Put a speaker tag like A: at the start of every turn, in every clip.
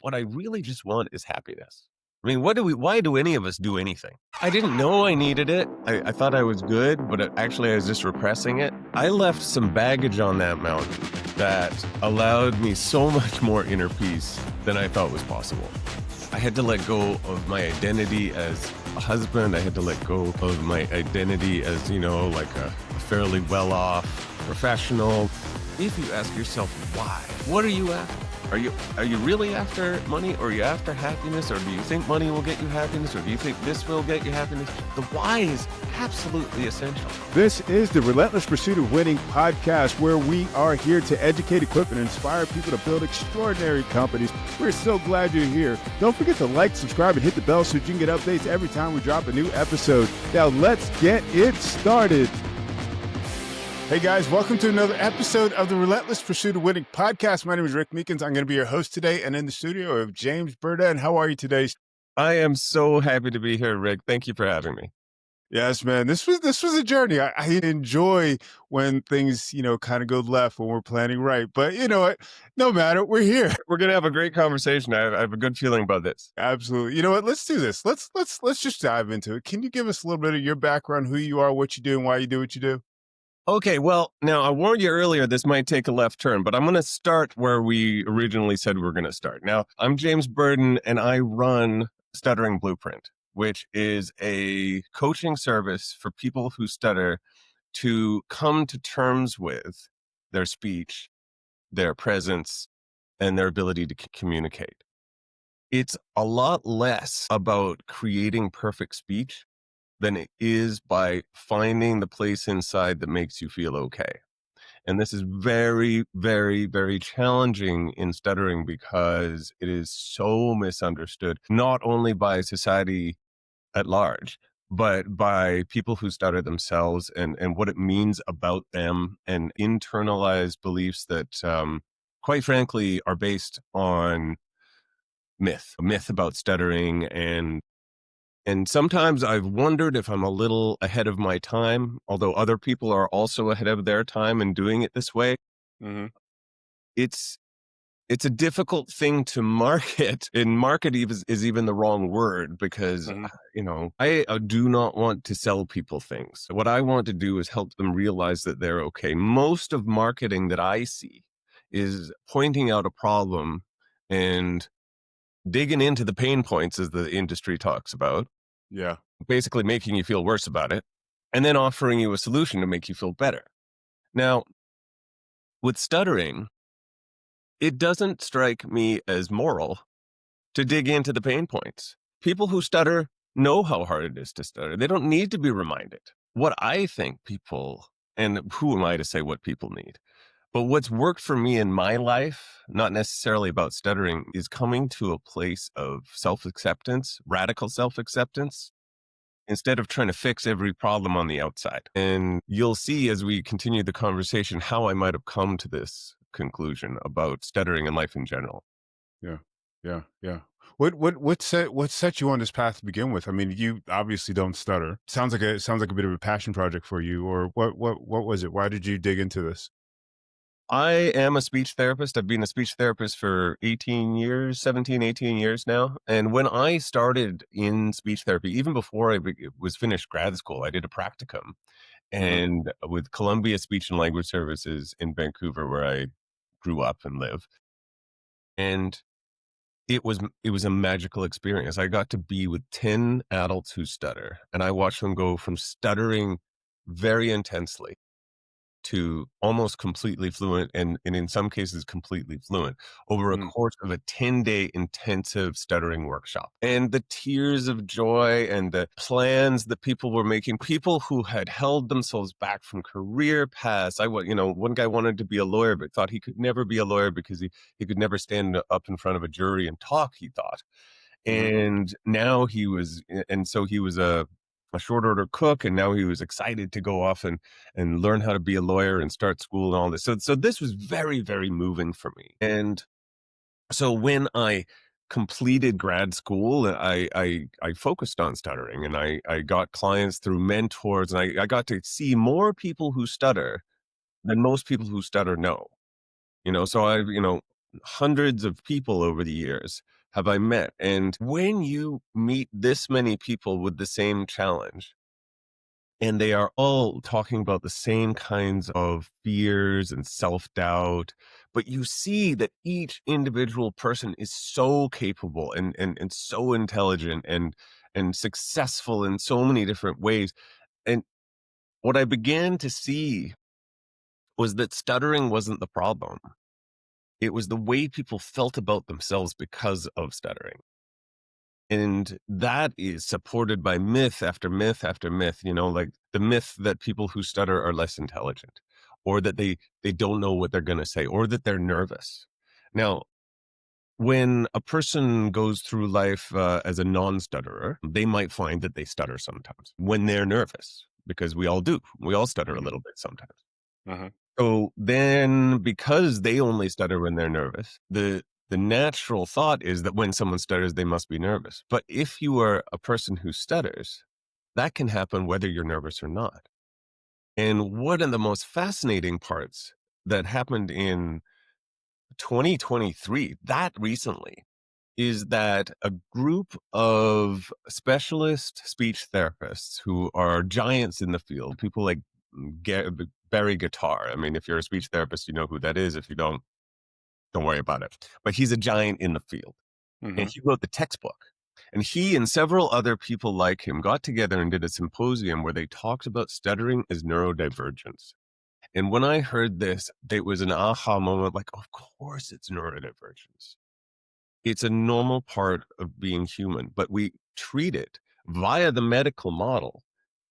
A: what I really just want is happiness. I mean, why do any of us do anything? I didn't know I needed it. I thought I was good, but actually I was just repressing it. I left some baggage on that mountain that allowed me so much more inner peace than I thought was possible. I had to let go of my identity as a husband. I had to let go of my identity as, like a fairly well-off professional. If you ask yourself why, what are you after? Are you really after money, or are you after happiness, or do you think money will get you happiness, or do you think this will get you happiness? The why is absolutely essential.
B: This is the Relentless Pursuit of Winning podcast, where we are here to educate, equip, and inspire people to build extraordinary companies. We're so glad you're here. Don't forget to like, subscribe, and hit the bell so you can get updates every time we drop a new episode. Now let's get it started. Hey guys, welcome to another episode of the Relentless Pursuit of Winning podcast. My name is Rick Meekins. I'm going to be your host today, and in the studio of James Burdett. How are you today?
A: I am so happy to be here, Rick. Thank you for having me.
B: Yes, man. This was a journey. I enjoy when things, kind of go left when we're planning right. But you know what? No matter, we're here.
A: We're gonna have a great conversation. I have a good feeling about this.
B: Absolutely. You know what? Let's do this. Let's just dive into it. Can you give us a little bit of your background, who you are, what you do, and why you do what you do?
A: Okay, well, now I warned you earlier this might take a left turn, but I'm going to start where we originally said we were going to start. Now, I'm James Burden, and I run Stuttering Blueprint, which is a coaching service for people who stutter to come to terms with their speech, their presence, and their ability to communicate. It's a lot less about creating perfect speech than it is by finding the place inside that makes you feel okay. And this is very, very, very challenging in stuttering because it is so misunderstood, not only by society at large, but by people who stutter themselves, and what it means about them, and internalized beliefs that, quite frankly, are based on a myth about stuttering. And sometimes I've wondered if I'm a little ahead of my time, although other people are also ahead of their time in doing it this way.
B: Mm-hmm.
A: It's a difficult thing to market, and market is even the wrong word because, I do not want to sell people things. What I want to do is help them realize that they're okay. Most of marketing that I see is pointing out a problem and digging into the pain points, as the industry talks about.
B: Yeah.
A: Basically making you feel worse about it, and then offering you a solution to make you feel better. Now, with stuttering, it doesn't strike me as moral to dig into the pain points. People who stutter know how hard it is to stutter. They don't need to be reminded. What I think people, and who am I to say what people need? But what's worked for me in my life, not necessarily about stuttering, is coming to a place of self-acceptance, radical self-acceptance, instead of trying to fix every problem on the outside. And you'll see as we continue the conversation how I might have come to this conclusion about stuttering and life in general.
B: Yeah. What set you on this path to begin with? I mean, you obviously don't stutter. Sounds like a bit of a passion project for you, or what was it? Why did you dig into this?
A: I am a speech therapist. I've been a speech therapist for 18 years now. And when I started in speech therapy, even before I was finished grad school, I did a practicum and with Columbia Speech and Language Services in Vancouver, where I grew up and live. And it was a magical experience. I got to be with 10 adults who stutter, and I watched them go from stuttering very intensely to almost completely fluent, and in some cases completely fluent, over a course of a 10-day intensive stuttering workshop. And the tears of joy and the plans that people were making, people who had held themselves back from career paths. One guy wanted to be a lawyer but thought he could never be a lawyer because he could never stand up in front of a jury and talk, he thought. And now he was a short order cook, and now he was excited to go off and learn how to be a lawyer and start school and all this. So this was very, very moving for me. And so when I completed grad school, I focused on stuttering, and I got clients through mentors, and I got to see more people who stutter than most people who stutter know. So hundreds of people over the years have I met. And when you meet this many people with the same challenge, and they are all talking about the same kinds of fears and self-doubt, but you see that each individual person is so capable and so intelligent and successful in so many different ways. And what I began to see was that stuttering wasn't the problem. It was the way people felt about themselves because of stuttering. And that is supported by myth after myth after myth, like the myth that people who stutter are less intelligent, or that they don't know what they're going to say, or that they're nervous. Now, when a person goes through life as a non-stutterer, they might find that they stutter sometimes when they're nervous, because we all do. We all stutter a
C: Mhm.
A: little bit sometimes.
C: Mhm.
A: So then, because they only stutter when they're nervous, the natural thought is that when someone stutters, they must be nervous. But if you are a person who stutters, that can happen whether you're nervous or not. And one of the most fascinating parts that happened in 2023, that recently, is that a group of specialist speech therapists who are giants in the field, people like Barry Guitar. I mean, if you're a speech therapist, you know who that is. If you don't worry about it. But he's a giant in the field. And
C: Mhm.
A: he wrote the textbook. And he and several other people like him got together and did a symposium where they talked about stuttering as neurodivergence. And when I heard this, it was an aha moment, like, of course it's neurodivergence. It's a normal part of being human, but we treat it via the medical model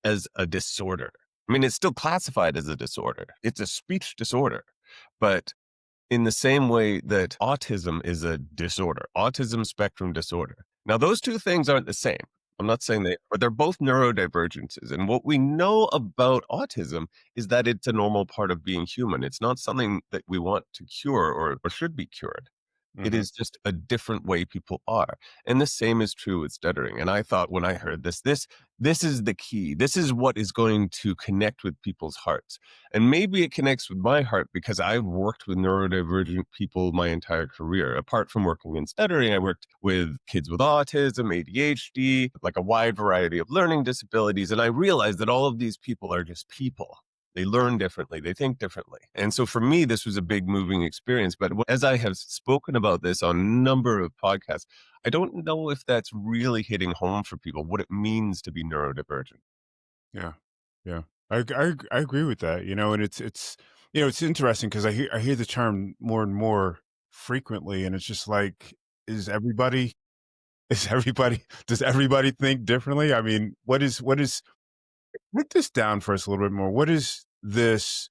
A: as a disorder. I mean, it's still classified as a disorder. It's a speech disorder, but in the same way that autism is a disorder, autism spectrum disorder. Now, those two things aren't the same. I'm not saying they, but they're both neurodivergences. And what we know about autism is that it's a normal part of being human. It's not something that we want to cure or should be cured. It
C: Mhm.
A: is just a different way people are. And the same is true with stuttering. And I thought when I heard this is the key. This is what is going to connect with people's hearts. And maybe it connects with my heart because I've worked with neurodivergent people my entire career. Apart from working in stuttering, I worked with kids with autism, ADHD, like a wide variety of learning disabilities. And I realized that all of these people are just people. They learn differently. They think differently. And so for me, this was a big moving experience. But as I have spoken about this on a number of podcasts, I don't know if that's really hitting home for people, what it means to be neurodivergent.
C: Yeah. Yeah. I agree with that, and it's it's interesting because I hear the term more and more frequently, and it's just like, is everybody is everybody does everybody think differently? I mean, what is break this down for us a little bit more. What is this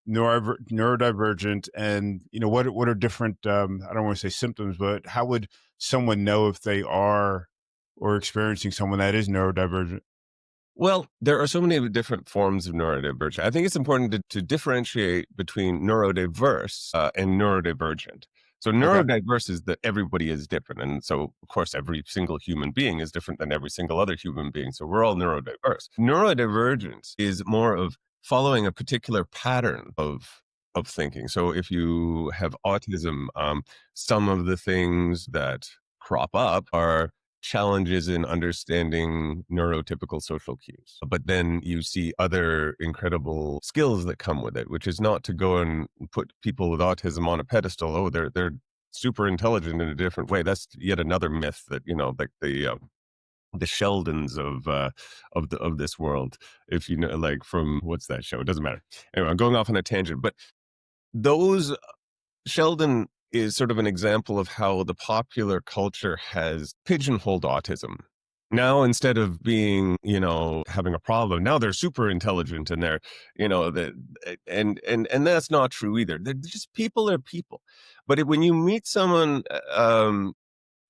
C: neurodivergent, and what are different, I don't want to say symptoms, but how would someone know if they are or experiencing someone that is neurodivergent?
A: Well, there are so many different forms of neurodivergent. I think it's important to differentiate between neurodiverse and neurodivergent. So
C: Okay.
A: neurodiverse is that everybody is different. And so, of course, every single human being is different than every single other human being. So we're all neurodiverse. Neurodivergence is more of following a particular pattern of thinking. So if you have autism, some of the things that crop up are challenges in understanding neurotypical social cues. But then you see other incredible skills that come with it, which is not to go and put people with autism on a pedestal. Oh, they're super intelligent in a different way. That's yet another myth that, like the Sheldons of this world. If you know, like from what's that show? It doesn't matter. Anyway, I'm going off on a tangent, but those Sheldon is sort of an example of how the popular culture has pigeonholed autism. Now, instead of being, having a problem, now they're super intelligent and they're, that, and that's not true either. They're just people are people. But when you meet someone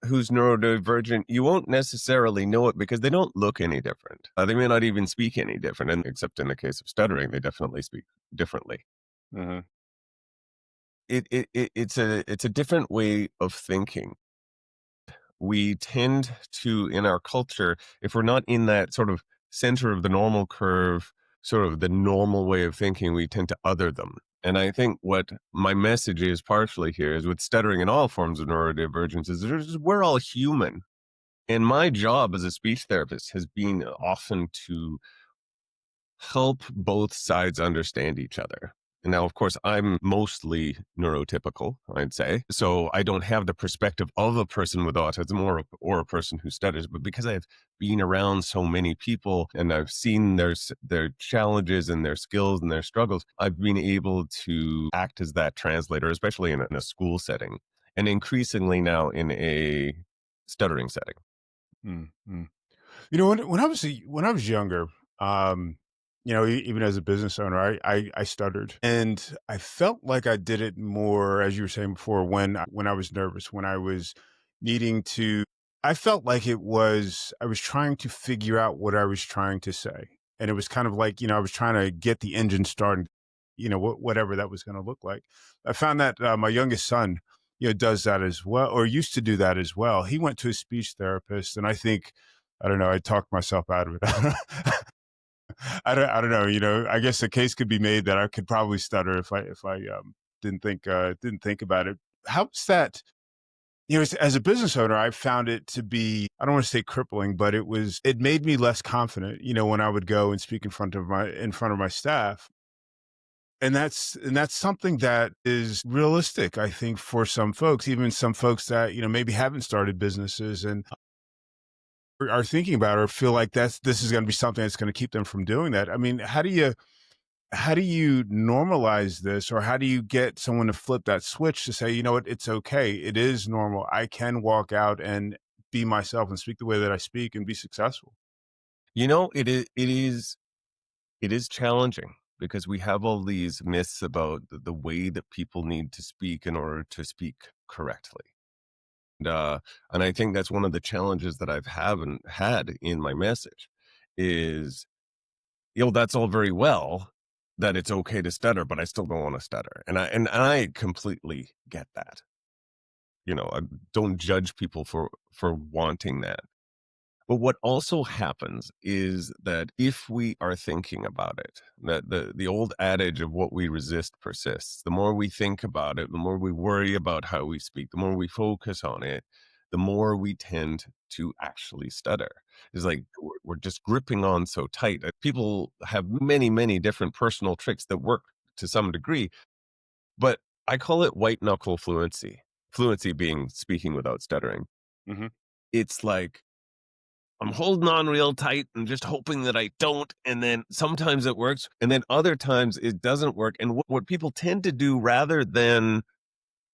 A: who's neurodivergent, you won't necessarily know it because they don't look any different. They may not even speak any different, and except in the case of stuttering, they definitely speak differently.
C: Mhm.
A: It's a different way of thinking. We tend to, in our culture, if we're not in that sort of center of the normal curve, sort of the normal way of thinking, we tend to other them. And I think what my message is partially here is with stuttering and all forms of neurodivergence is we're all human. And my job as a speech therapist has been often to help both sides understand each other. And now, of course, I'm mostly neurotypical, I'd say. So I don't have the perspective of a person with autism or a person who stutters. But because I've been around so many people and I've seen their challenges and their skills and their struggles, I've been able to act as that translator, especially in a school setting, and increasingly now in a stuttering setting.
C: Mm, mm. You know, when I was younger, um, you know, even as a business owner, I stuttered, and I felt like I did it more, as you were saying before, when I was nervous, when I was needing to. I felt like I was trying to figure out what I was trying to say, and it was kind of like, you know, I was trying to get the engine started, you know, whatever that was going to look like. I found that my youngest son, you know, does that as well, or used to do that as well. He went to a speech therapist, and I don't know, I talked myself out of it. I don't know, you know, I guess a case could be made that I could probably stutter if I didn't think about it. How's that? You know, as a business owner, I found it to be, I don't want to say crippling, but it made me less confident, you know, when I would go and speak in front of my staff. And that's something that is realistic, I think, for some folks, even some folks that, you know, maybe haven't started businesses and are thinking about or feel like this is going to be something that's going to keep them from doing that. I mean, how do you normalize this, or how do you get someone to flip that switch to say, you know what, it's okay, it is normal, I can walk out and be myself and speak the way that I speak and be successful?
A: You know, it is challenging because we have all these myths about the way that people need to speak in order to speak correctly. And I think that's one of the challenges that I've haven't had in my message is, you know, that's all very well that it's okay to stutter, but I still don't want to stutter. And I completely get that. You know, I don't judge people for wanting that. But what also happens is that if we are thinking about it, that the old adage of what we resist persists. The more we think about it, the more we worry about how we speak, the more we focus on it, the more we tend to actually stutter. It's like we're just gripping on so tight. People have many, many different personal tricks that work to some degree, but I call it white knuckle fluency. Fluency being speaking without stuttering.
C: Hmm.
A: It's like I'm holding on real tight and just hoping that I don't. And then sometimes it works. And then other times it doesn't work. And what people tend to do rather than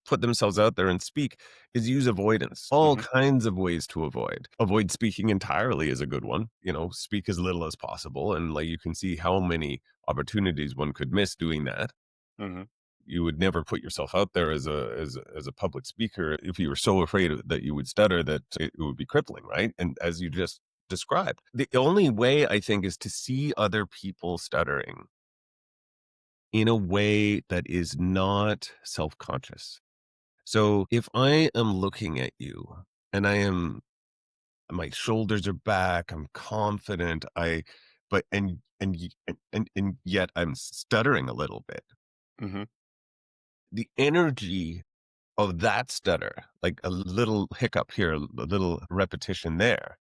A: put themselves out there and speak is use avoidance. All
C: Hmm.
A: kinds of ways to avoid. Avoid speaking entirely is a good one. You know, speak as little as possible. And like you can see how many opportunities one could miss doing that.
C: Hmm.
A: You would never put yourself out there as a public speaker if you were so afraid that you would stutter that it would be crippling, right? And as you just described, the only way I think is to see other people stuttering in a way that is not self-conscious. So if I am looking at you and my shoulders are back, I'm confident, but and yet I'm stuttering a little bit.
C: Hmm.
A: The energy of that stutter, like a little hiccup here, a little repetition there,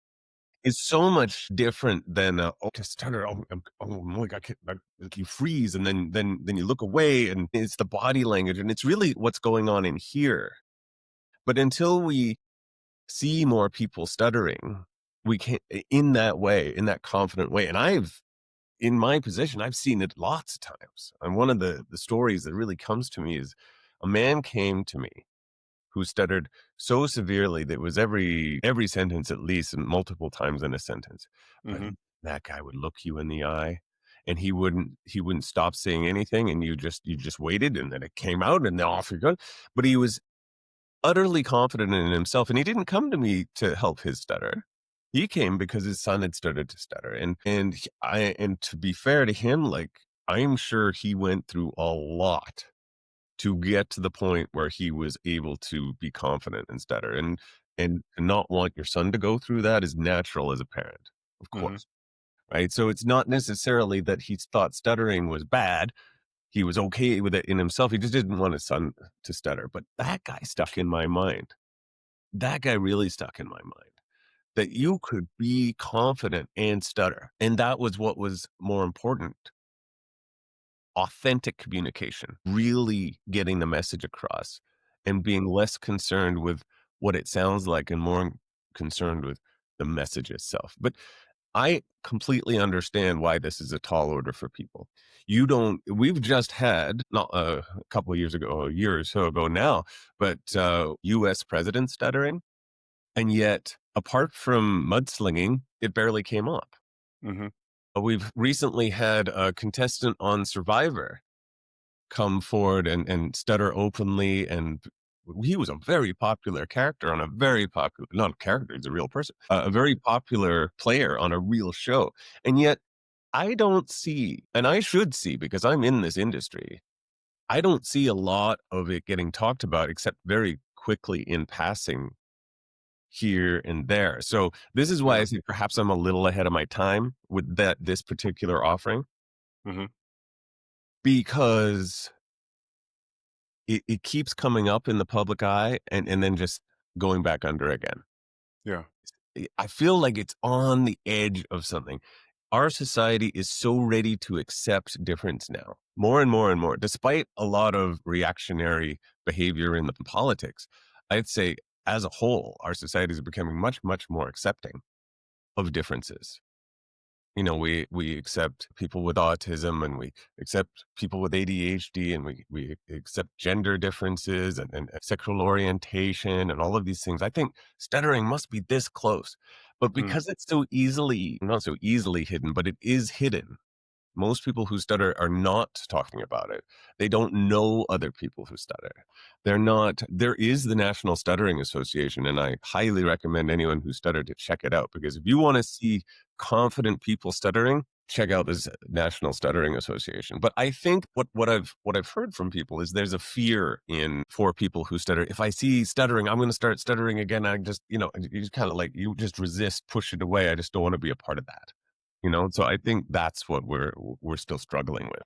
A: is so much different than to stutter. Oh my God, like you freeze, and then you look away, and it's the body language, and it's really what's going on in here. But until we see more people stuttering, we can't in that way, in that confident way. And in my position, I've seen it lots of times. And one of the stories that really comes to me is a man came to me who stuttered so severely that it was every sentence at least and multiple times in a sentence. But
C: Hmm.
A: that guy would look you in the eye and he wouldn't stop saying anything, and you just waited, and then it came out and then off you go. But he was utterly confident in himself, and he didn't come to me to help his stutter. He came because his son had started to stutter. And to be fair to him, like I'm sure he went through a lot to get to the point where he was able to be confident and stutter. And to not want your son to go through that is natural as a parent, of
C: Hmm.
A: course. Right. So it's not necessarily that he thought stuttering was bad. He was okay with it in himself. He just didn't want his son to stutter. But that guy stuck in my mind. That guy really stuck in my mind, that you could be confident and stutter. And that was what was more important. Authentic communication, really getting the message across and being less concerned with what it sounds like and more concerned with the message itself. But I completely understand why this is a tall order for people. We've just had, not a couple of years ago, a year or so ago now, but US president stuttering. And yet, apart from mudslinging, it barely came up.
C: Mhm.
A: We've recently had a contestant on Survivor come forward and stutter openly, and he was a very popular character on a very popular, not a character, he's a real person, a very popular player on a real show. And yet I don't see, and I should see because I'm in this industry, I don't see a lot of it getting talked about except very quickly in passing here and there. So this is why
C: Yeah.
A: I say perhaps I'm a little ahead of my time with this particular offering,
C: Mhm.
A: because it keeps coming up in the public eye and then just going back under again.
C: Yeah.
A: I feel like it's on the edge of something. Our society is so ready to accept difference now, more and more and more, despite a lot of reactionary behavior in the politics. I'd say as a whole, our society is becoming much, much more accepting of differences. We accept people with autism, and we accept people with ADHD, and we accept gender differences and sexual orientation and all of these things. I think stuttering must be this close. But
C: Mm.
A: because it's so easily, not so easily hidden, but it is hidden, most people who stutter are not talking about it. They don't know other people who stutter. They're not, there is the National Stuttering Association, and I highly recommend anyone who stuttered to check it out, because if you want to see confident people stuttering, check out this National Stuttering Association. But I think what I've heard from people is there's a fear in for people who stutter. If I see stuttering, I'm going to start stuttering again. I just, you just kind of like, you just resist, push it away. I just don't want to be a part of that. So I think that's what we're still struggling with.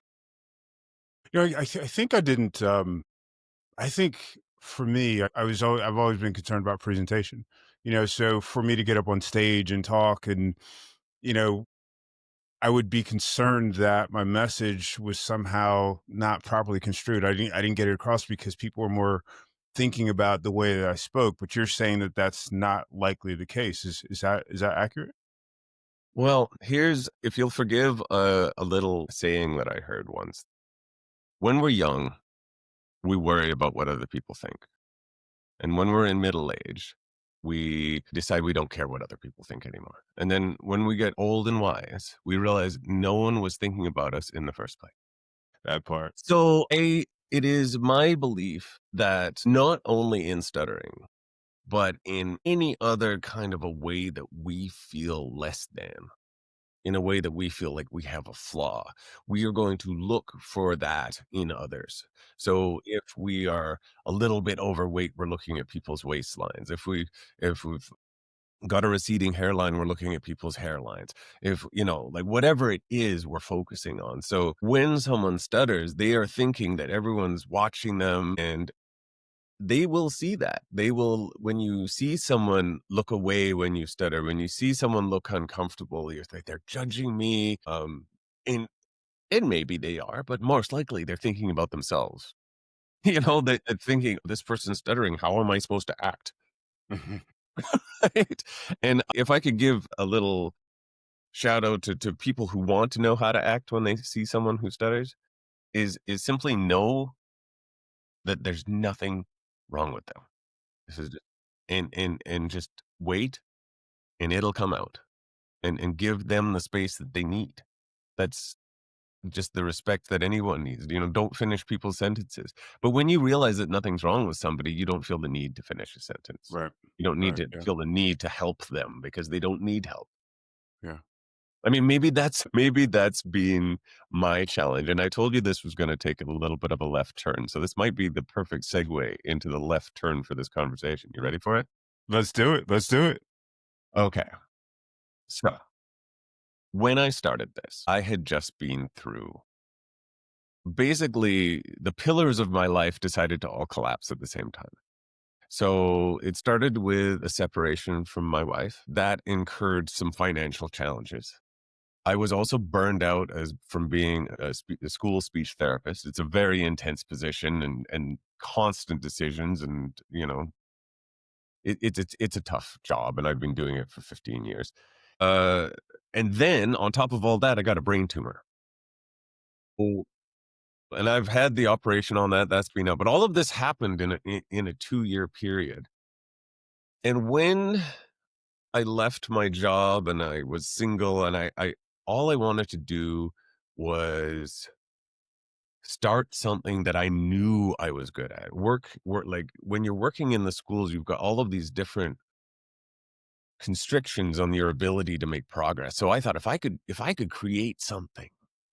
C: I think I didn't, I think for me, I've always been concerned about presentation, so for me to get up on stage and talk and, you know, I would be concerned that my message was somehow not properly construed. I didn't get it across because people were more thinking about the way that I spoke, but you're saying that that's not likely the case. Is that accurate?
A: Well, here's, if you'll forgive a little saying that I heard once. When we're young, we worry about what other people think. And when we're in middle age, we decide we don't care what other people think anymore. And then when we get old and wise, we realize no one was thinking about us in the first place.
C: That part.
A: So it is my belief that not only in stuttering, but in any other kind of a way that we feel less than, in a way that we feel like we have a flaw, we are going to look for that in others. So if we are a little bit overweight, we're looking at people's waistlines. If we've got a receding hairline, we're looking at people's hairlines. If, like whatever it is we're focusing on. So when someone stutters, they are thinking that everyone's watching them, and they will see that. They will, when you see someone look away when you stutter, when you see someone look uncomfortable, you're like, they're judging me. And and maybe they are, but most likely they're thinking about themselves. They're thinking, this person's stuttering. How am I supposed to act?
C: Mhm.
A: Right? And if I could give a little shout out to people who want to know how to act when they see someone who stutters, is simply know that there's nothing wrong with them. This is just, and just wait, and it'll come out, and give them the space that they need. That's just the respect that anyone needs. Don't finish people's sentences. But when you realize that nothing's wrong with somebody, you don't feel the need to finish a sentence.
C: Right.
A: You don't need
C: Right.
A: to
C: Yeah.
A: feel the need to help them because they don't need help.
C: Yeah.
A: I mean, maybe that's being my challenge. And I told you this was going to take a little bit of a left turn. So this might be the perfect segue into the left turn for this conversation. You ready for it?
C: Let's do it. Let's do it.
A: Okay. So when I started this, I had just been through basically the pillars of my life decided to all collapse at the same time. So it started with a separation from my wife that incurred some financial challenges. I was also burned out as from being a school speech therapist. It's a very intense position and constant decisions, and it's a tough job, and I've been doing it for 15 years. Uh, and then on top of all that, I got a brain tumor. Oh, and I've had the operation on that. That's been out, but all of this happened in a 2-year period. And when I left my job and I was single, and I all I wanted to do was start something that I knew I was good at. Work like when you're working in the schools, you've got all of these different constrictions on your ability to make progress. So I thought if I could create something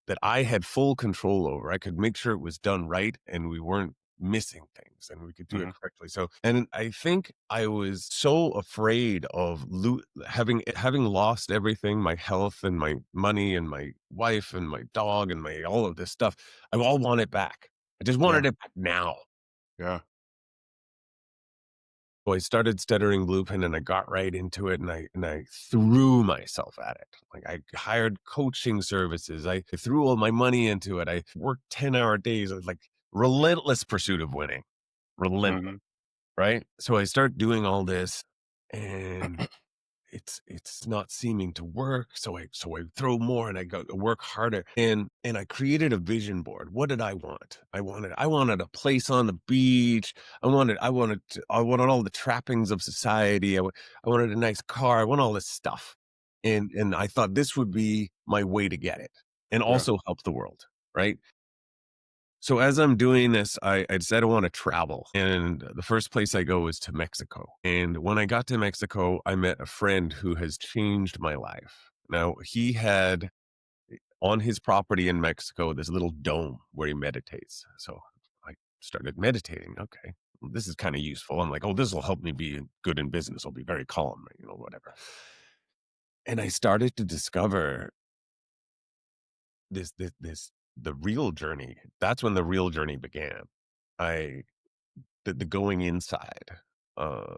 A: that I had full control over, I could make sure it was done right and we weren't missing things and we could do it
C: Mhm.
A: correctly. So, and I think I was so afraid of having lost everything, my health and my money and my wife and my dog and my all of this stuff. I all want it back. I just
C: Yeah.
A: wanted it back now.
C: Yeah.
A: So I started Stuttering Blueprint and I got right into it, and I threw myself at it. Like I hired coaching services. I threw all my money into it. I worked 10-hour days. I was like relentless pursuit of winning. Relentless,
C: Mhm.
A: right? So I start doing all this, and it's not seeming to work. So I throw more and I go work harder. And I created a vision board. What did I want? I wanted a place on the beach. I wanted all the trappings of society. I wanted a nice car. I want all this stuff. And I thought this would be my way to get it and
C: Yeah.
A: also help the world. Right. So as I'm doing this, I decided I want to travel. And the first place I go is to Mexico. And when I got to Mexico, I met a friend who has changed my life. Now, he had on his property in Mexico this little dome where he meditates. So I started meditating. Okay, well, this is kind of useful. I'm like, oh, this will help me be good in business. I'll be very calm, whatever. And I started to discover this the real journey. That's when the real journey began. I the going inside. Uh,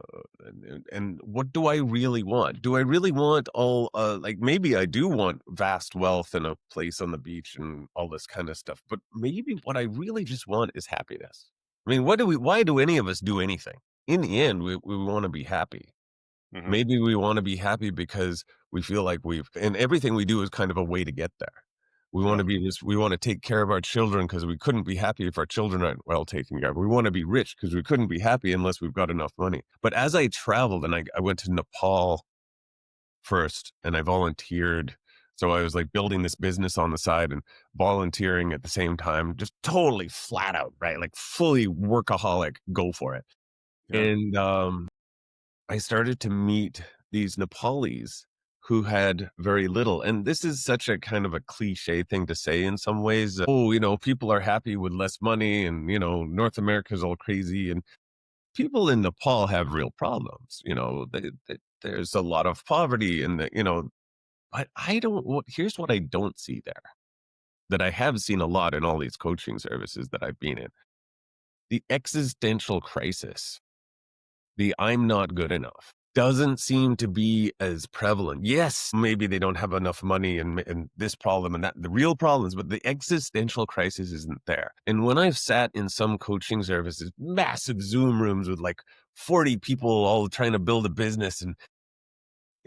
A: and what do I really want? Do I really want all like maybe I do want vast wealth and a place on the beach and all this kind of stuff, but maybe what I really just want is happiness. I mean, why do any of us do anything? In the end, we want to be happy.
C: Mhm.
A: Maybe we wanna be happy because we feel like and everything we do is kind of a way to get there.
C: Yeah.
A: We wanna take care of our children because we couldn't be happy if our children aren't well taken care of. We wanna be rich because we couldn't be happy unless we've got enough money. But as I traveled and I went to Nepal first and I volunteered. So I was like building this business on the side and volunteering at the same time, just totally flat out, right? Like fully workaholic, go for it.
C: Yeah.
A: And, I started to meet these Nepalis who had very little. And this is such a kind of a cliche thing to say in some ways. Oh, people are happy with less money and, North America's all crazy. And people in Nepal have real problems. There's a lot of poverty but here's what I don't see there that I have seen a lot in all these coaching services that I've been in: the existential crisis. The "I'm not good enough" doesn't seem to be as prevalent. Yes, maybe they don't have enough money and this problem and that, the real problems, but the existential crisis isn't there. And when I've sat in some coaching services, massive Zoom rooms with like 40 people all trying to build a business, and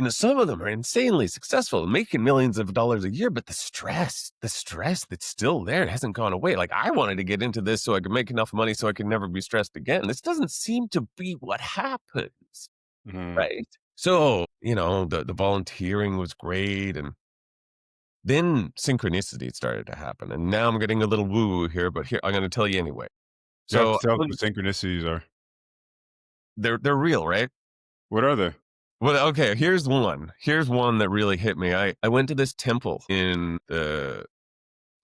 A: some of them are insanely successful, making millions of dollars a year, but the stress that's still there hasn't gone away. Like I wanted to get into this so I could make enough money so I could never be stressed again. This doesn't seem to be what happens,
C: Mhm.
A: right? So, the volunteering was great. And then synchronicity started to happen. And now I'm getting a little woo-woo here, but here I'm going to tell you anyway.
C: You have to
A: So
C: tell us what synchronicities are.
A: they're real, right?
C: What are they?
A: Well, okay, here's one. Here's one that really hit me. I went to this temple in a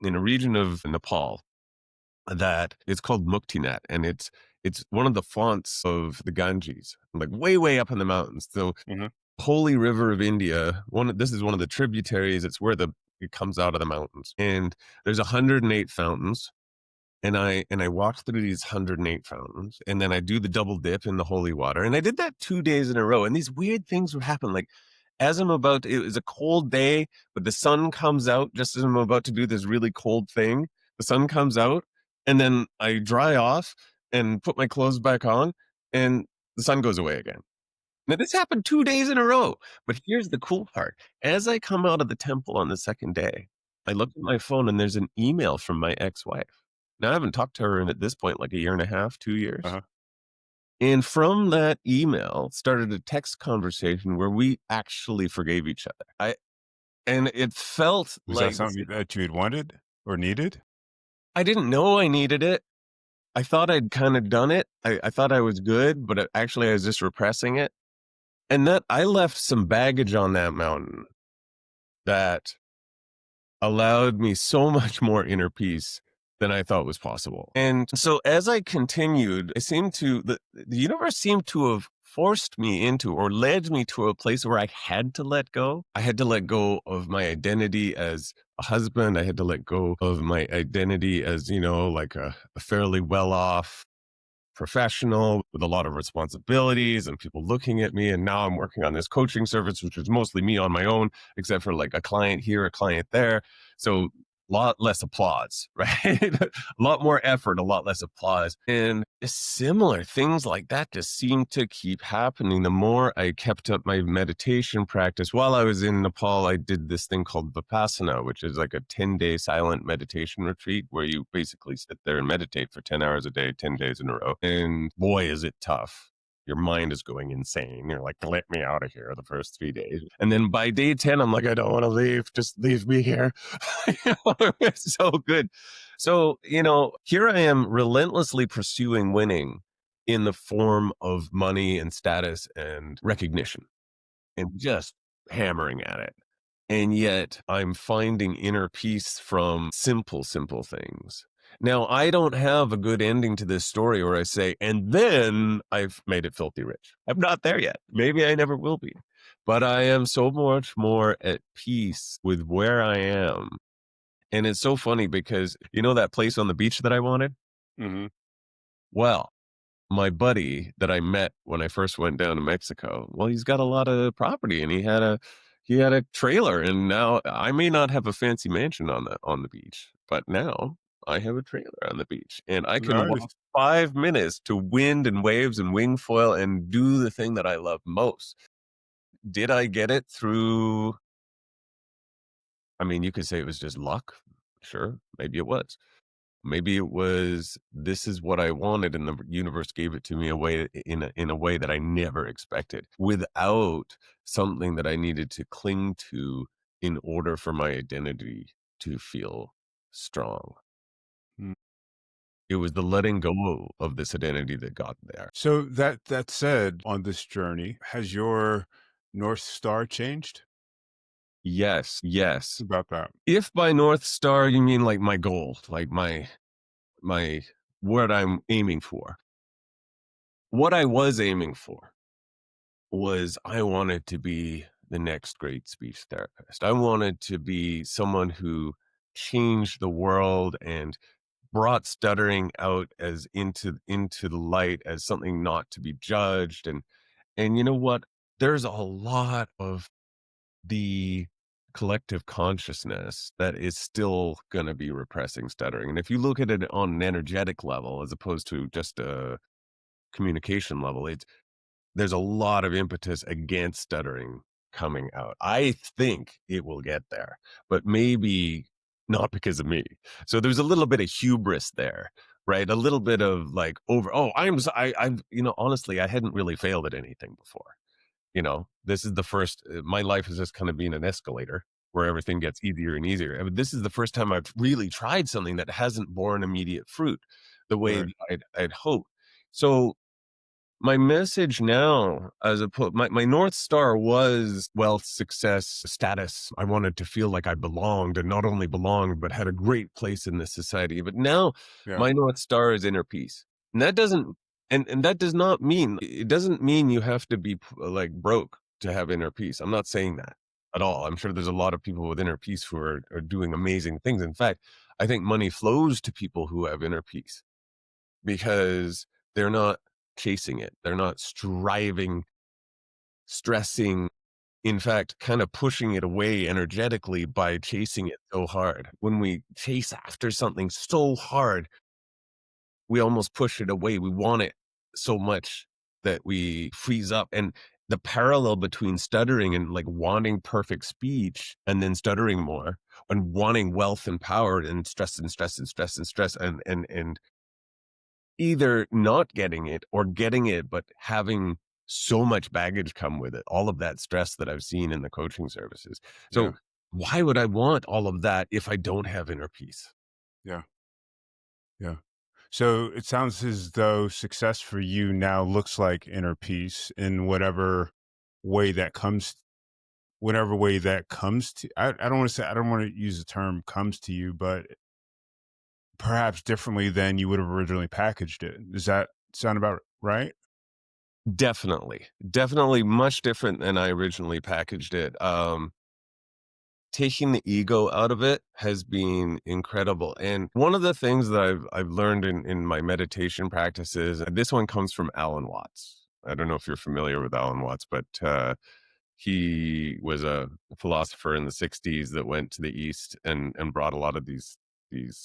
A: region of Nepal that is called Muktinat, and it's one of the fonts of the Ganges, like way up in the mountains. So
C: Mhm.
A: holy river of India. This is one of the tributaries. It's where it comes out of the mountains, and there's 108 fountains. And I walked through these 108 fountains, and then I do the double dip in the holy water. And I did that 2 days in a row. And these weird things would happen. Like as I'm about to, it was a cold day, but the sun comes out just as I'm about to do this really cold thing. The sun comes out, and then I dry off and put my clothes back on, and the sun goes away again. Now, this happened 2 days in a row. But here's the cool part. As I come out of the temple on the second day, I look at my phone and there's an email from my ex-wife. Now, I haven't talked to her in at this point like a year and a half, 2 years.
C: Uh-huh.
A: And from that email started a text conversation where we actually forgave each other. And it felt
C: Was that
A: like
C: something that you had wanted or needed?
A: I didn't know I needed it. I thought I'd kind of done it. I thought I was good, but actually I was just repressing it. And that I left some baggage on that mountain that allowed me so much more inner peace than I thought was possible. And so as I continued, the universe seemed to have forced me into or led me to a place where I had to let go. I had to let go of my identity as a husband. I had to let go of my identity as, like a fairly well-off professional with a lot of responsibilities and people looking at me. And now I'm working on this coaching service, which was mostly me on my own, except for like a client here, a client there. So a lot less applause, right? A lot more effort, a lot less applause. And similar things like that just seemed to keep happening. The more I kept up my meditation practice, while I was in Nepal, I did this thing called Vipassana, which is like a 10-day silent meditation retreat where you basically sit there and meditate for 10 hours a day, 10 days in a row. And boy, is it tough. Your mind is going insane. You're like, let me out of here the first 3 days. And then by day 10, I'm like, I don't want to leave. Just leave me here. It's so good. So, here I am relentlessly pursuing winning in the form of money and status and recognition and just hammering at it. And yet I'm finding inner peace from simple, simple things. Now, I don't have a good ending to this story where I say, and then I've made it filthy rich. I'm not there yet. Maybe I never will be. But I am so much more at peace with where I am. And it's so funny because, that place on the beach that I wanted?
C: Mm-hmm.
A: Well, my buddy that I met when I first went down to Mexico, well, he's got a lot of property and he had a trailer, and now I may not have a fancy mansion on the beach, but now I have a trailer on the beach and I can
C: Nice.
A: walk 5 minutes to wind and waves and wing foil and do the thing that I love most. Did I get it through? I mean, you could say it was just luck. Sure, maybe it was. Maybe it was, this is what I wanted, and the universe gave it to me in a way that I never expected, without something that I needed to cling to in order for my identity to feel strong.
C: Mm.
A: It was the letting go of this identity that got there.
C: So that said, on this journey, has your North Star changed?
A: Yes, yes.
C: About that.
A: If by North Star you mean like my goal, like my what I'm aiming for. What I was aiming for was I wanted to be the next great speech therapist. I wanted to be someone who changed the world and brought stuttering out as into the light as something not to be judged. And you know what? There's a lot of the collective consciousness that is still going to be repressing stuttering. And if you look at it on an energetic level as opposed to just a communication level, there's a lot of impetus against stuttering coming out. I think it will get there, but maybe not because of me. So there's a little bit of hubris there, right? A little bit of like I'm honestly, I hadn't really failed at anything before. This is the first, my life has just kind of been an escalator where everything gets easier and easier. I mean, this is the first time I've really tried something that hasn't borne immediate fruit the way
C: Right.
A: that I'd hoped. So my message now, my North Star was wealth, success, status. I wanted to feel like I belonged, and not only belonged, but had a great place in this society. But now
C: Yeah.
A: my North Star is inner peace. And that doesn't, and that does not mean, it doesn't mean you have to be like broke to have inner peace. I'm not saying that at all. I'm sure there's a lot of people with inner peace who are doing amazing things. In fact, I think money flows to people who have inner peace because they're not chasing it. They're not striving, stressing, in fact, kind of pushing it away energetically by chasing it so hard. When we chase after something so hard, we almost push it away. We want it so much that we freeze up. And the parallel between stuttering and like wanting perfect speech and then stuttering more and wanting wealth and power and stress and stress and stress and stress and either not getting it or getting it, but having so much baggage come with it, all of that stress that I've seen in the coaching services.
C: Yeah.
A: So why would I want all of that if I don't have inner peace?
C: Yeah. Yeah. So it sounds as though success for you now looks like inner peace in way that comes, whatever way that comes to. I don't want to say, I don't want to use the term comes to you, but perhaps differently than you would have originally packaged it. Does that sound about right?
A: Definitely. Definitely much different than I originally packaged it. Taking the ego out of it has been incredible. And one of the things that I've learned in my meditation practices, and this one comes from Alan Watts. I don't know if you're familiar with Alan Watts, but he was a philosopher in the 60s that went to the East and brought a lot of these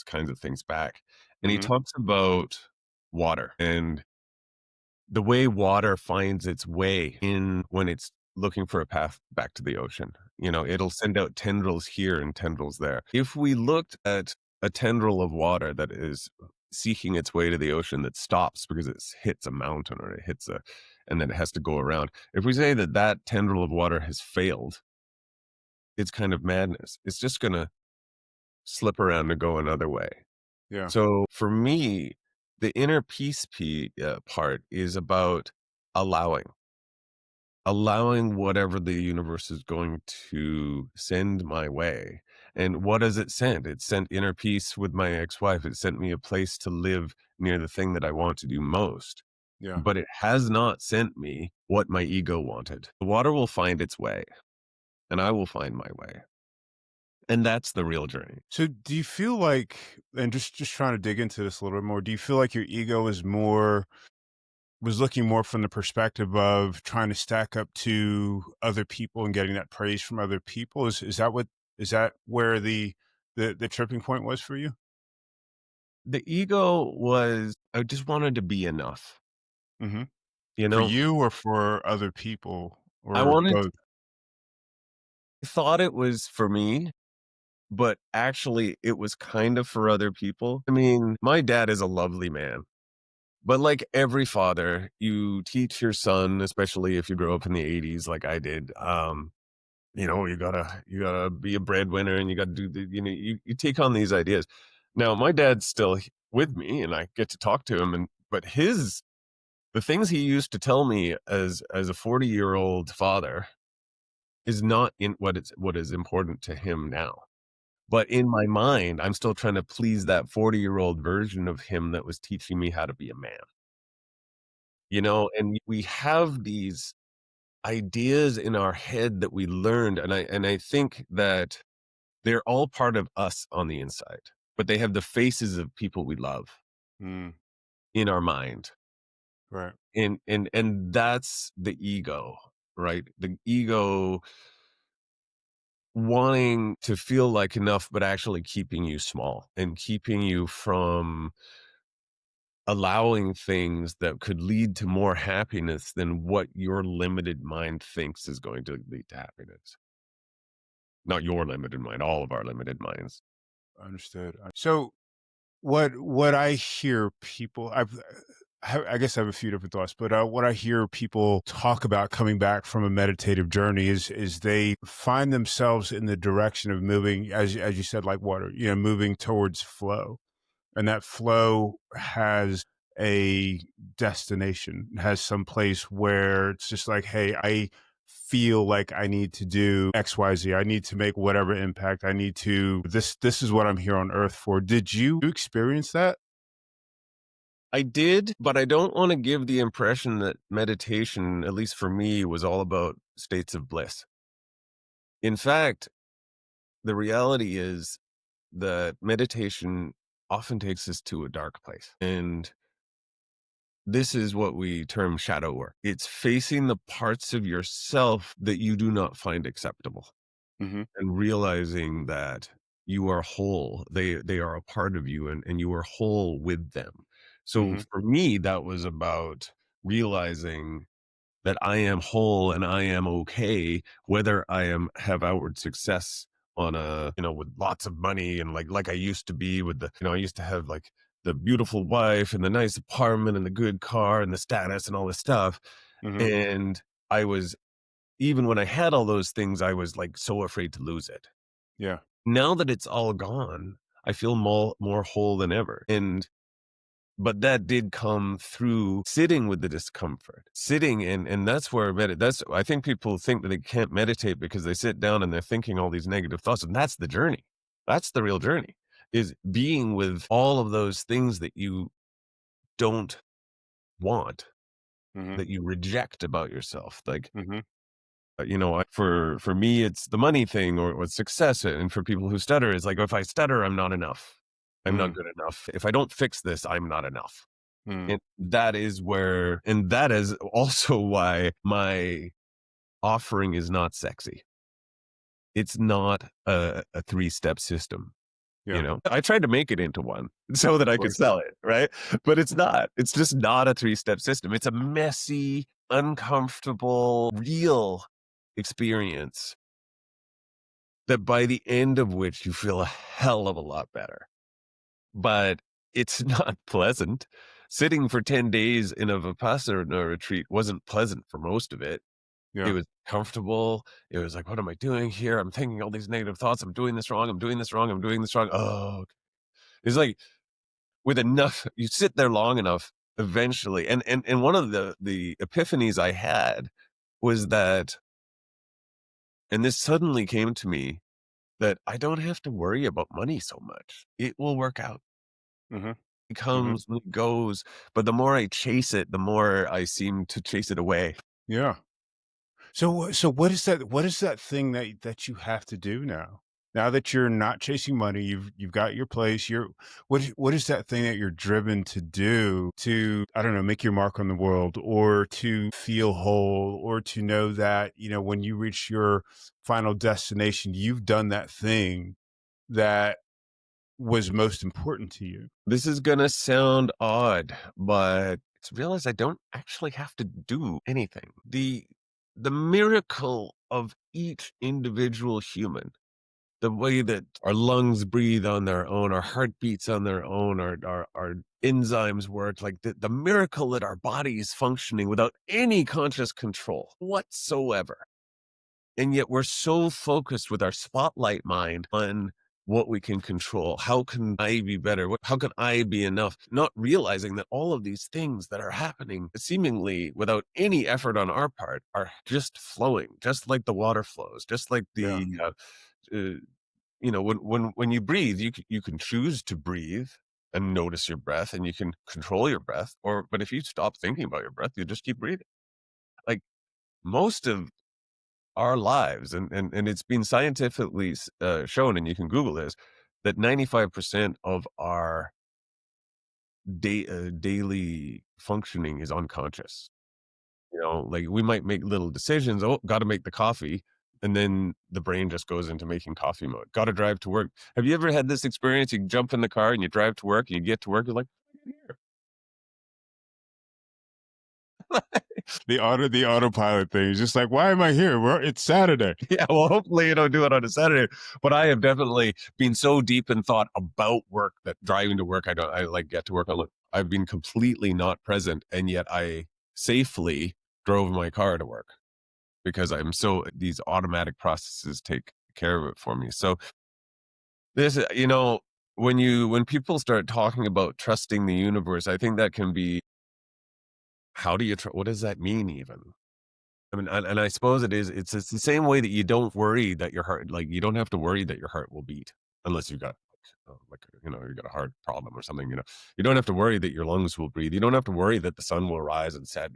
A: kinds of things back. And he
C: Hmm.
A: talks about water and the way water finds its way in when it's looking for a path back to the ocean. You know, it'll send out tendrils here and tendrils there. If we looked at a tendril of water that is seeking its way to the ocean that stops because it hits a mountain or it hits a, and then it has to go around. If we say that that tendril of water has failed, it's kind of madness. It's just going to slip around and go another way.
C: Yeah.
A: So for me, the inner peace part is about allowing, allowing whatever the universe is going to send my way. And what does it send? It sent inner peace with my ex-wife. It sent me a place to live near the thing that I want to do most.
C: Yeah.
A: But it has not sent me what my ego wanted. The water will find its way, and I will find my way. And that's the real journey.
C: So do you feel like, and just trying to dig into this a little bit more, do you feel like your ego is more, was looking more from the perspective of trying to stack up to other people and getting that praise from other people? Is that where the tripping point was for you?
A: The ego was, I just wanted to be enough.
C: Hmm.
A: You
C: For
A: know,
C: you or for other people
A: I
C: or
A: wanted,
C: both?
A: thought it was for me, but actually it was kind of for other people. I mean, my dad is a lovely man, but like every father, you teach your son, especially if you grow up in the 80s like I did, you know, you gotta be a breadwinner and you gotta do the, you know, you take on these ideas. Now, my dad's still with me and I get to talk to him, and but the things he used to tell me as a 40-year-old father is not in what is important to him now. But in my mind, I'm still trying to please that 40-year-old version of him that was teaching me how to be a man, you know? And we have these ideas in our head that we learned, and I think that they're all part of us on the inside, but they have the faces of people we love
C: Mm,
A: in our mind.
C: right.
A: And that's the ego, right? The ego wanting to feel like enough, but actually keeping you small and keeping you from allowing things that could lead to more happiness than what your limited mind thinks is going to lead to happiness. Not your limited mind, all of our limited minds.
C: Understood. So what I hear people, I guess I have a few different thoughts, but what I hear people talk about coming back from a meditative journey is they find themselves in the direction of moving, as you said, like water, you know, moving towards flow, and that flow has a destination, has some place where it's just like, hey, I feel like I need to do XYZ. I need to make whatever impact I need to. This is what I'm here on earth for. Did you experience that?
A: I did, but I don't want to give the impression that meditation, at least for me, was all about states of bliss. In fact, the reality is that meditation often takes us to a dark place. And this is what we term shadow work. It's facing the parts of yourself that you do not find acceptable
C: Mhm.
A: and realizing that you are whole. They are a part of you, and you are whole with them. So
C: Mhm.
A: for me, that was about realizing that I am whole and I am okay, whether I have outward success on with lots of money and like I used to be with I used to have like the beautiful wife and the nice apartment and the good car and the status and all this stuff.
C: Mhm.
A: And I was, even when I had all those things, I was like so afraid to lose it.
C: Yeah.
A: Now that it's all gone, I feel more whole than ever. But that did come through sitting with the discomfort, sitting and that's where that's, I think people think that they can't meditate because they sit down and they're thinking all these negative thoughts, and that's the journey. That's the real journey, is being with all of those things that you don't want,
C: Mhm.
A: that you reject about yourself. Like,
C: Mhm.
A: for me, it's the money thing or success. And for people who stutter, it's like, if I stutter, I'm not enough. I'm not
C: Mm.
A: good enough. If I don't fix this, I'm not enough.
C: Mm.
A: And that is also why my offering is not sexy. It's not a three-step system, you
C: Yeah.
A: know? I tried to make it into one so that
C: Of
A: I could
C: course.
A: sell it, right? But it's not. It's just not a three-step system. It's a messy, uncomfortable, real experience that by the end of which you feel a hell of a lot better. But it's not pleasant. Sitting for 10 days in a Vipassana retreat wasn't pleasant for most of it. It
C: Yeah.
A: was comfortable. It was like, what am I doing here? I'm thinking all these negative thoughts. I'm doing this wrong. I'm doing this wrong. I'm doing this wrong. Oh, okay. It's like, with enough, you sit there long enough, eventually. And one of the epiphanies I had was that, and this suddenly came to me, that I don't have to worry about money so much. It will work out.
C: Mhm.
A: It
C: Mhm.
A: comes and it goes, but the more I chase it, the more I seem to chase it away.
C: Yeah. So what is that thing that you have to do now? Now that you're not chasing money, you've got your place. What is that thing that you're driven to do to, I don't know, make your mark on the world, or to feel whole, or to know that, when you reach your final destination, you've done that thing that was most important to you?
A: This is gonna sound odd, but it's realize I don't actually have to do anything. The miracle of each individual human, the way that our lungs breathe on their own, our heart beats on their own, our enzymes work, like the miracle that our body is functioning without any conscious control whatsoever. And yet we're so focused with our spotlight mind on what we can control. How can I be better? How can I be enough? Not realizing that all of these things that are happening seemingly without any effort on our part are just flowing, just like the water flows, just like
C: Yeah.
A: uh, when you breathe, you can choose to breathe and notice your breath, and you can control your breath. But if you stop thinking about your breath, you just keep breathing. Like, most of our lives, and it's been scientifically shown, and you can Google this, that 95% of our daily functioning is unconscious. Like, we might make little decisions. Oh, got to make the coffee. And then the brain just goes into making coffee mode. Got to drive to work. Have you ever had this experience? You jump in the car and you drive to work, and you get to work, you're like,
C: The autopilot thing is just like, why am I here? It's Saturday.
A: yeah, well, hopefully you don't do it on a Saturday. But I have definitely been so deep in thought about work that driving to work, I like get to work. I've been completely not present, and yet I safely drove my car to work because these automatic processes take care of it for me. So this, when people start talking about trusting the universe, I think that can be, how do you what does that mean even? I mean, and I suppose it's the same way that you don't worry that your heart, like, you don't have to worry that your heart will beat unless you've got, you got a heart problem or something, you don't have to worry that your lungs will breathe. You don't have to worry that the sun will rise and set.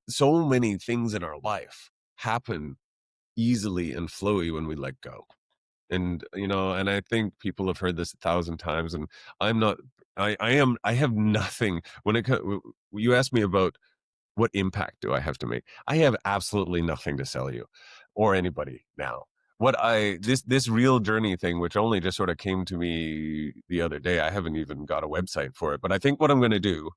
A: So many things in our life happen easily and flowy when we let go. And, and I think people have heard this 1,000 times, and I'm not, I have nothing when you ask me about what impact do I have to make? I have absolutely nothing to sell you or anybody now. This real journey thing, which only just sort of came to me the other day, I haven't even got a website for it, but I think what I'm going to do,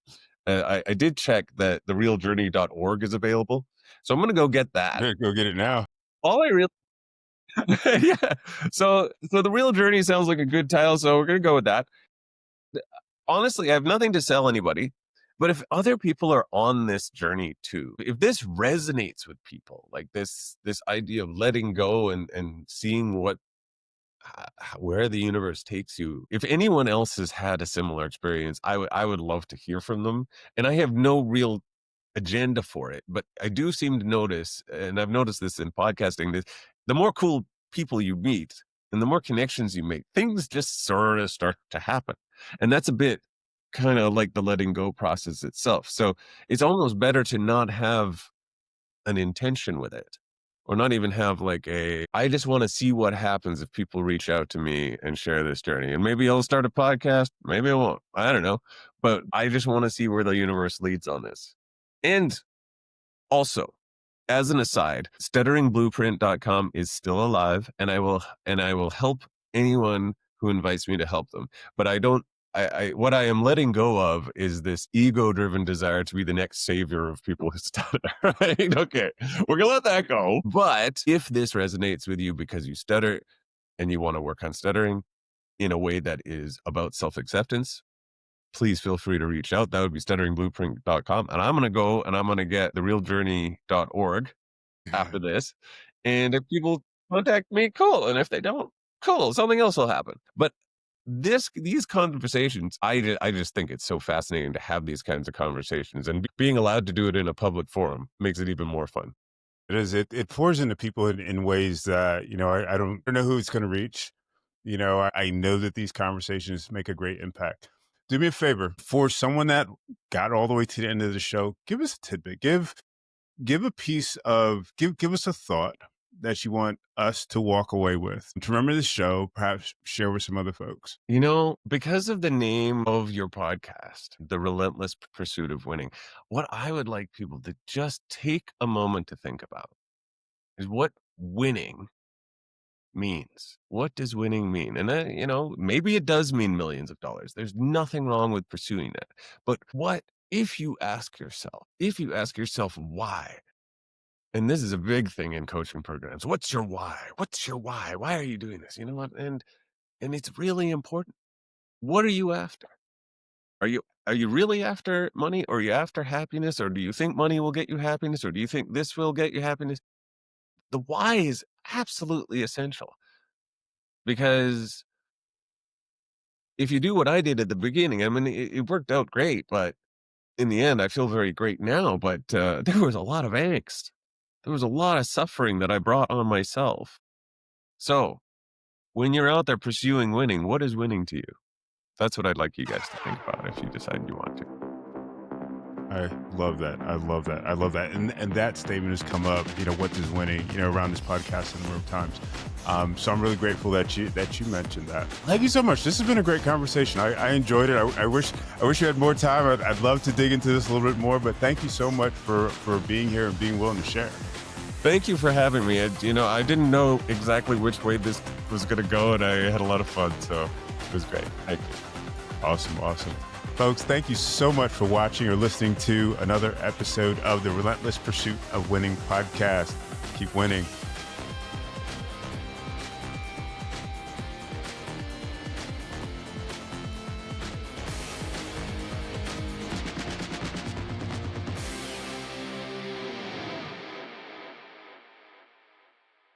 A: I did check that the realjourney.org is available. So I'm going to go get that.
C: Go get it now.
A: All I really, yeah. So the real journey sounds like a good title. So we're going to go with that. Honestly, I have nothing to sell anybody. But if other people are on this journey too, if this resonates with people, like this idea of letting go and seeing where the universe takes you, if anyone else has had a similar experience, I would love to hear from them. And I have no real agenda for it, but I do seem to notice, and I've noticed this in podcasting, that the more cool people you meet and the more connections you make, things just sort of start to happen. And that's a bit kind of like the letting go process itself. So it's almost better to not have an intention with it, or not even have like I just want to see what happens if people reach out to me and share this journey. And maybe I'll start a podcast, maybe I won't, I don't know. But I just want to see where the universe leads on this. And also, as an aside, stutteringblueprint.com is still alive, and I will help anyone who invites me to help them. But what I am letting go of is this ego-driven desire to be the next savior of people who stutter. Right? Okay, we're gonna let that go. But if this resonates with you because you stutter and you want to work on stuttering in a way that is about self-acceptance, please feel free to reach out. That would be stutteringblueprint.com. And I'm going to go and I'm going to get therealjourney.org after this. And if people contact me, cool. And if they don't, cool. Something else will happen. But these conversations, I just think it's so fascinating to have these kinds of conversations, and being allowed to do it in a public forum makes it even more fun.
C: It is. It pours into people in ways that, I don't know who it's going to reach. I know that these conversations make a great impact. Do me a favor, for someone that got all the way to the end of the show, give us a tidbit. Give a piece of, give us a thought that you want us to walk away with, to remember the show, perhaps share with some other folks.
A: Because of the name of your podcast, The Relentless Pursuit of Winning, what I would like people to just take a moment to think about is what winning means. What does winning mean? And maybe it does mean millions of dollars. There's nothing wrong with pursuing that. But what if you ask yourself why? And this is a big thing in coaching programs. What's your why? What's your why? Why are you doing this? You know what? And it's really important. What are you after? Are you really after money, or are you after happiness, or do you think money will get you happiness, or do you think this will get you happiness? The why is absolutely essential, because if you do what I did at the beginning, I mean, it worked out great, but in the end, I feel very great now. But there was a lot of angst. There was a lot of suffering that I brought on myself. So when you're out there pursuing winning, what is winning to you? That's what I'd like you guys to think about if you decide you want to.
C: I love that. I love that. I love that. And that statement has come up, what does winning, around this podcast a number of times. So I'm really grateful that you mentioned that. Thank you so much. This has been a great conversation. I enjoyed it. I wish you had more time. I'd love to dig into this a little bit more, but thank you so much for being here and being willing to share.
A: Thank you for having me. I didn't know exactly which way this was going to go, and I had a lot of fun. So it was great. Thank you.
C: Awesome. Folks, thank you so much for watching or listening to another episode of the Relentless Pursuit of Winning podcast. Keep winning.